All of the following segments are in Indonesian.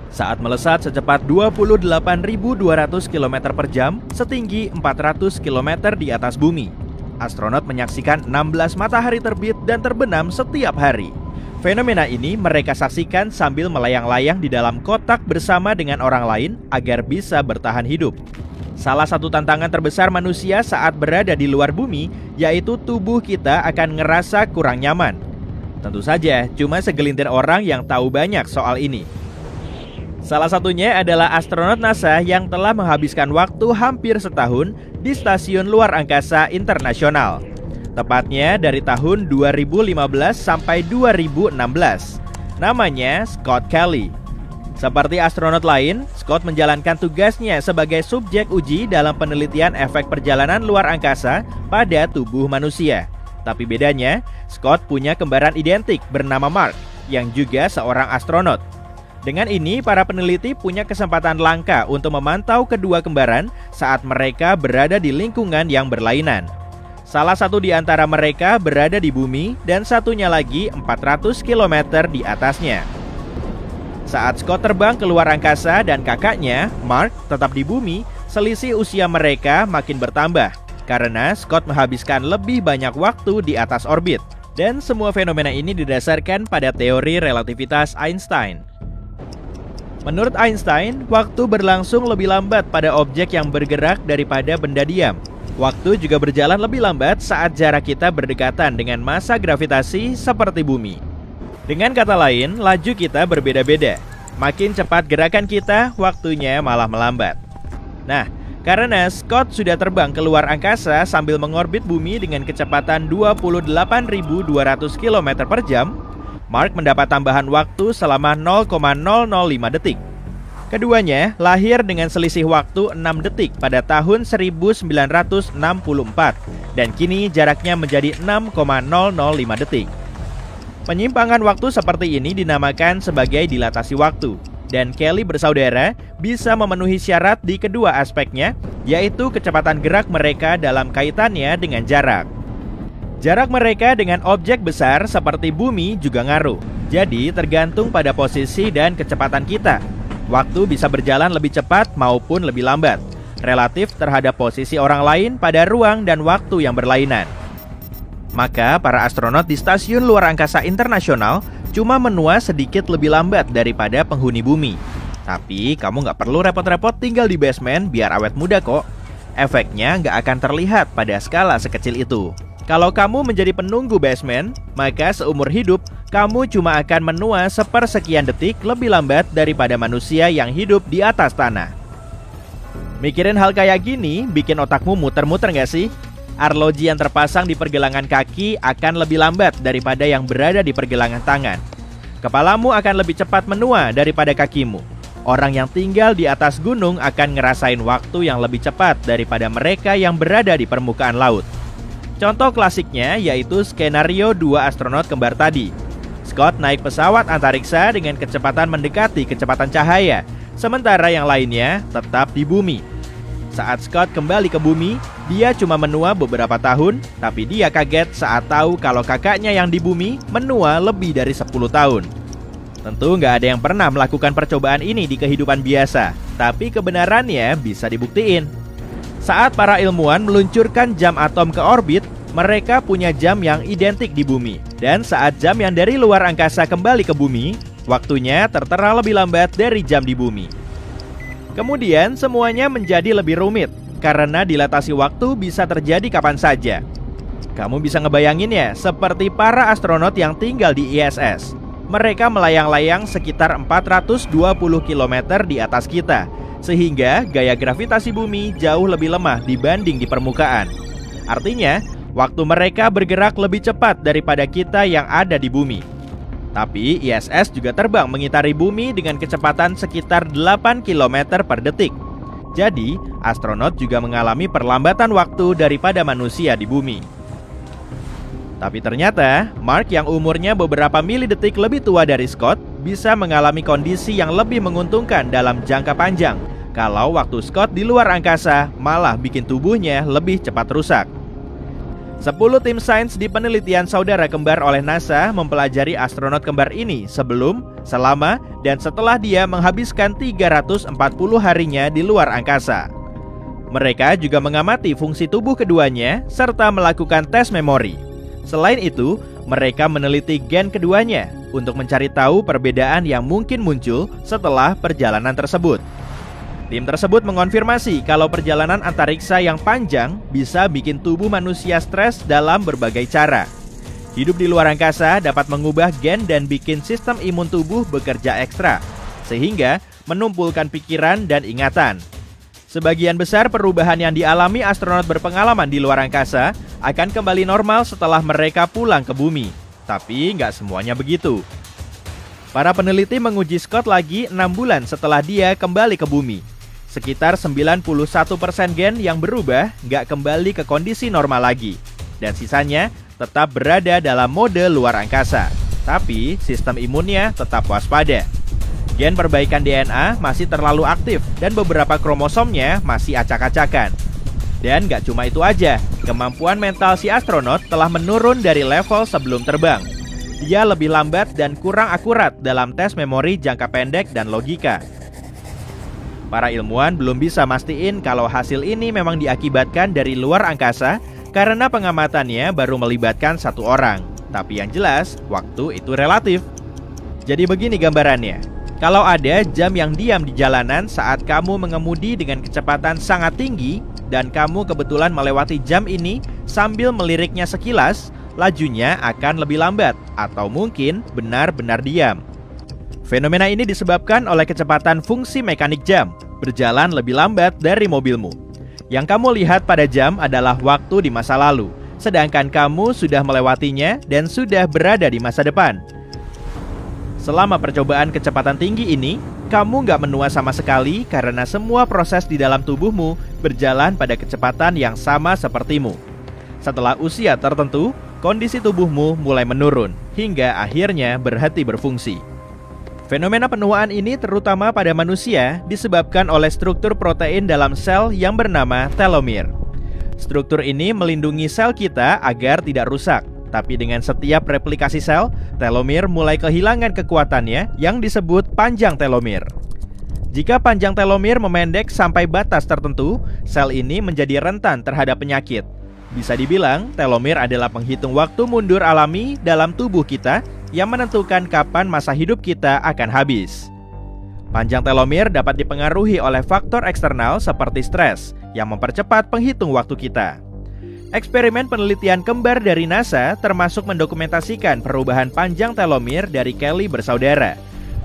saat melesat secepat 28.200 km per jam, setinggi 400 km di atas bumi. Astronot menyaksikan 16 matahari terbit dan terbenam setiap hari. Fenomena ini mereka saksikan sambil melayang-layang di dalam kotak bersama dengan orang lain agar bisa bertahan hidup. Salah satu tantangan terbesar manusia saat berada di luar bumi yaitu tubuh kita akan ngerasa kurang nyaman. Tentu saja, cuma segelintir orang yang tahu banyak soal ini. Salah satunya adalah astronot NASA yang telah menghabiskan waktu hampir setahun di Stasiun Luar Angkasa Internasional. Tepatnya dari tahun 2015 sampai 2016. Namanya Scott Kelly. Seperti astronot lain, Scott menjalankan tugasnya sebagai subjek uji dalam penelitian efek perjalanan luar angkasa pada tubuh manusia. Tapi bedanya, Scott punya kembaran identik bernama Mark, yang juga seorang astronot. Dengan ini, para peneliti punya kesempatan langka untuk memantau kedua kembaran saat mereka berada di lingkungan yang berlainan. Salah satu di antara mereka berada di bumi dan satunya lagi 400 km di atasnya. Saat Scott terbang ke luar angkasa dan kakaknya, Mark, tetap di bumi, selisih usia mereka makin bertambah karena Scott menghabiskan lebih banyak waktu di atas orbit. Dan semua fenomena ini didasarkan pada teori relativitas Einstein. Menurut Einstein, waktu berlangsung lebih lambat pada objek yang bergerak daripada benda diam. Waktu juga berjalan lebih lambat saat jarak kita berdekatan dengan massa gravitasi seperti bumi. Dengan kata lain, laju kita berbeda-beda. Makin cepat gerakan kita, waktunya malah melambat. Nah, karena Scott sudah terbang ke luar angkasa sambil mengorbit bumi dengan kecepatan 28.200 km per jam, Mark mendapat tambahan waktu selama 0,005 detik. Keduanya lahir dengan selisih waktu 6 detik pada tahun 1964 dan kini jaraknya menjadi 6,005 detik. Penyimpangan waktu seperti ini dinamakan sebagai dilatasi waktu, dan Kelly bersaudara bisa memenuhi syarat di kedua aspeknya, yaitu kecepatan gerak mereka dalam kaitannya dengan jarak. Jarak mereka dengan objek besar seperti bumi juga ngaruh, jadi tergantung pada posisi dan kecepatan kita. Waktu bisa berjalan lebih cepat maupun lebih lambat, relatif terhadap posisi orang lain pada ruang dan waktu yang berlainan. Maka para astronot di Stasiun Luar Angkasa Internasional cuma menua sedikit lebih lambat daripada penghuni bumi. Tapi kamu nggak perlu repot-repot tinggal di basement biar awet muda kok. Efeknya nggak akan terlihat pada skala sekecil itu. Kalau kamu menjadi penunggu basement, maka seumur hidup kamu cuma akan menua sepersekian detik lebih lambat daripada manusia yang hidup di atas tanah. Mikirin hal kayak gini bikin otakmu muter-muter nggak sih? Arloji yang terpasang di pergelangan kaki akan lebih lambat daripada yang berada di pergelangan tangan. Kepalamu akan lebih cepat menua daripada kakimu. Orang yang tinggal di atas gunung akan ngerasain waktu yang lebih cepat daripada mereka yang berada di permukaan laut. Contoh klasiknya yaitu skenario dua astronot kembar tadi. Scott naik pesawat antariksa dengan kecepatan mendekati kecepatan cahaya, sementara yang lainnya tetap di bumi. Saat Scott kembali ke bumi, dia cuma menua beberapa tahun, tapi dia kaget saat tahu kalau kakaknya yang di bumi menua lebih dari 10 tahun. Tentu nggak ada yang pernah melakukan percobaan ini di kehidupan biasa, tapi kebenarannya bisa dibuktiin. Saat para ilmuwan meluncurkan jam atom ke orbit, mereka punya jam yang identik di bumi. Dan saat jam yang dari luar angkasa kembali ke bumi, waktunya tertera lebih lambat dari jam di bumi. Kemudian semuanya menjadi lebih rumit, karena dilatasi waktu bisa terjadi kapan saja. Kamu bisa ngebayanginnya seperti para astronot yang tinggal di ISS. Mereka melayang-layang sekitar 420 km di atas kita, sehingga gaya gravitasi bumi jauh lebih lemah dibanding di permukaan. Artinya, waktu mereka bergerak lebih cepat daripada kita yang ada di bumi. Tapi ISS juga terbang mengitari bumi dengan kecepatan sekitar 8 km per detik. Jadi, astronot juga mengalami perlambatan waktu daripada manusia di bumi. Tapi ternyata, Mark yang umurnya beberapa milidetik lebih tua dari Scott bisa mengalami kondisi yang lebih menguntungkan dalam jangka panjang kalau waktu Scott di luar angkasa malah bikin tubuhnya lebih cepat rusak. 10 tim sains di penelitian saudara kembar oleh NASA mempelajari astronot kembar ini sebelum, selama dan setelah dia menghabiskan 340 harinya di luar angkasa. Mereka juga mengamati fungsi tubuh keduanya serta melakukan tes memori. Selain itu, mereka meneliti gen keduanya untuk mencari tahu perbedaan yang mungkin muncul setelah perjalanan tersebut. Tim tersebut mengonfirmasi kalau perjalanan antariksa yang panjang bisa bikin tubuh manusia stres dalam berbagai cara. Hidup di luar angkasa dapat mengubah gen dan bikin sistem imun tubuh bekerja ekstra, sehingga menumpulkan pikiran dan ingatan. Sebagian besar perubahan yang dialami astronot berpengalaman di luar angkasa akan kembali normal setelah mereka pulang ke bumi. Tapi nggak semuanya begitu. Para peneliti menguji Scott lagi 6 bulan setelah dia kembali ke bumi. Sekitar 91% gen yang berubah nggak kembali ke kondisi normal lagi. Dan sisanya tetap berada dalam mode luar angkasa. Tapi sistem imunnya tetap waspada. Gen perbaikan DNA masih terlalu aktif dan beberapa kromosomnya masih acak-acakan. Dan nggak cuma itu aja, kemampuan mental si astronot telah menurun dari level sebelum terbang. Dia lebih lambat dan kurang akurat dalam tes memori jangka pendek dan logika. Para ilmuwan belum bisa mastiin kalau hasil ini memang diakibatkan dari luar angkasa karena pengamatannya baru melibatkan 1 orang. Tapi yang jelas, waktu itu relatif. Jadi begini gambarannya. Kalau ada jam yang diam di jalanan saat kamu mengemudi dengan kecepatan sangat tinggi dan kamu kebetulan melewati jam ini sambil meliriknya sekilas, lajunya akan lebih lambat atau mungkin benar-benar diam. Fenomena ini disebabkan oleh kecepatan fungsi mekanik jam berjalan lebih lambat dari mobilmu. Yang kamu lihat pada jam adalah waktu di masa lalu, sedangkan kamu sudah melewatinya dan sudah berada di masa depan. Selama percobaan kecepatan tinggi ini, kamu nggak menua sama sekali karena semua proses di dalam tubuhmu berjalan pada kecepatan yang sama sepertimu. Setelah usia tertentu, kondisi tubuhmu mulai menurun hingga akhirnya berhenti berfungsi. Fenomena penuaan ini terutama pada manusia disebabkan oleh struktur protein dalam sel yang bernama telomere. Struktur ini melindungi sel kita agar tidak rusak. Tapi dengan setiap replikasi sel, telomere mulai kehilangan kekuatannya yang disebut panjang telomere. Jika panjang telomere memendek sampai batas tertentu, sel ini menjadi rentan terhadap penyakit. Bisa dibilang, telomere adalah penghitung waktu mundur alami dalam tubuh kita yang menentukan kapan masa hidup kita akan habis. Panjang telomere dapat dipengaruhi oleh faktor eksternal seperti stres yang mempercepat penghitung waktu kita. Eksperimen penelitian kembar dari NASA termasuk mendokumentasikan perubahan panjang telomere dari Kelly bersaudara.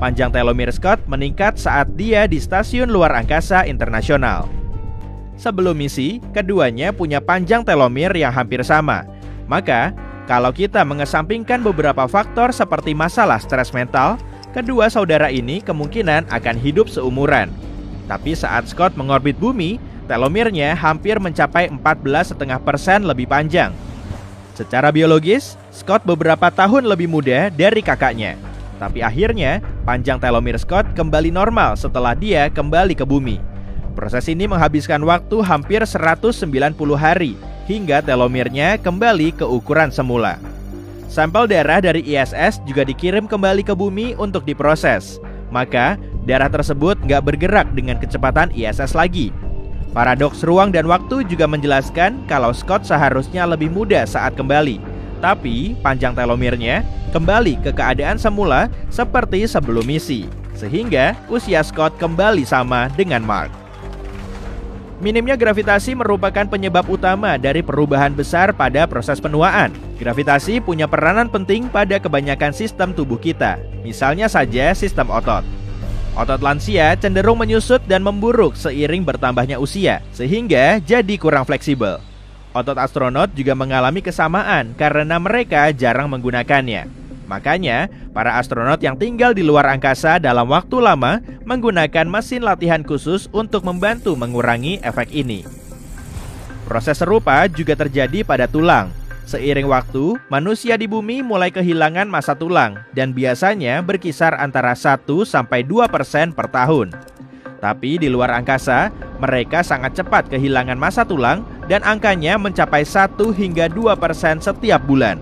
Panjang telomere Scott meningkat saat dia di Stasiun Luar Angkasa Internasional. Sebelum misi, keduanya punya panjang telomere yang hampir sama. Maka, kalau kita mengesampingkan beberapa faktor seperti masalah stres mental, kedua saudara ini kemungkinan akan hidup seumuran. Tapi saat Scott mengorbit bumi, telomernya hampir mencapai 14,5% lebih panjang. Secara biologis, Scott beberapa tahun lebih muda dari kakaknya. Tapi akhirnya, panjang telomere Scott kembali normal setelah dia kembali ke bumi. Proses ini menghabiskan waktu hampir 190 hari hingga telomernya kembali ke ukuran semula. Sampel darah dari ISS juga dikirim kembali ke bumi untuk diproses. Maka, darah tersebut nggak bergerak dengan kecepatan ISS lagi. Paradoks ruang dan waktu juga menjelaskan kalau Scott seharusnya lebih muda saat kembali. Tapi, panjang telomernya kembali ke keadaan semula seperti sebelum misi. Sehingga, usia Scott kembali sama dengan Mark. Minimnya gravitasi merupakan penyebab utama dari perubahan besar pada proses penuaan. Gravitasi punya peranan penting pada kebanyakan sistem tubuh kita, misalnya saja sistem otot. Otot lansia cenderung menyusut dan memburuk seiring bertambahnya usia, sehingga jadi kurang fleksibel. Otot astronot juga mengalami kesamaan karena mereka jarang menggunakannya. Makanya, para astronot yang tinggal di luar angkasa dalam waktu lama menggunakan mesin latihan khusus untuk membantu mengurangi efek ini. Proses serupa juga terjadi pada tulang. Seiring waktu, manusia di bumi mulai kehilangan massa tulang dan biasanya berkisar antara 1-2% per tahun. Tapi di luar angkasa, mereka sangat cepat kehilangan massa tulang dan angkanya mencapai 1-2% setiap bulan.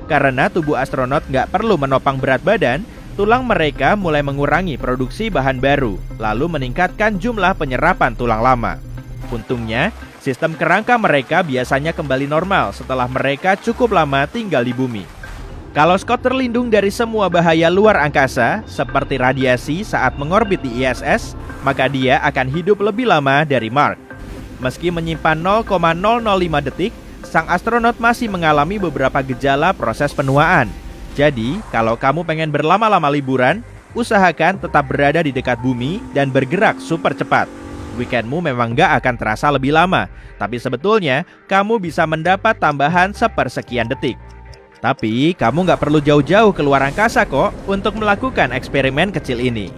Karena tubuh astronot nggak perlu menopang berat badan, tulang mereka mulai mengurangi produksi bahan baru, lalu meningkatkan jumlah penyerapan tulang lama. Untungnya, sistem kerangka mereka biasanya kembali normal setelah mereka cukup lama tinggal di bumi. Kalau Scott terlindung dari semua bahaya luar angkasa, seperti radiasi saat mengorbit di ISS, maka dia akan hidup lebih lama dari Mark. Meski menyimpan 0,005 detik, sang astronot masih mengalami beberapa gejala proses penuaan. Jadi, kalau kamu pengen berlama-lama liburan, usahakan tetap berada di dekat bumi dan bergerak super cepat. Weekendmu memang nggak akan terasa lebih lama, tapi sebetulnya kamu bisa mendapat tambahan sepersekian detik. Tapi, kamu nggak perlu jauh-jauh keluar angkasa kok untuk melakukan eksperimen kecil ini.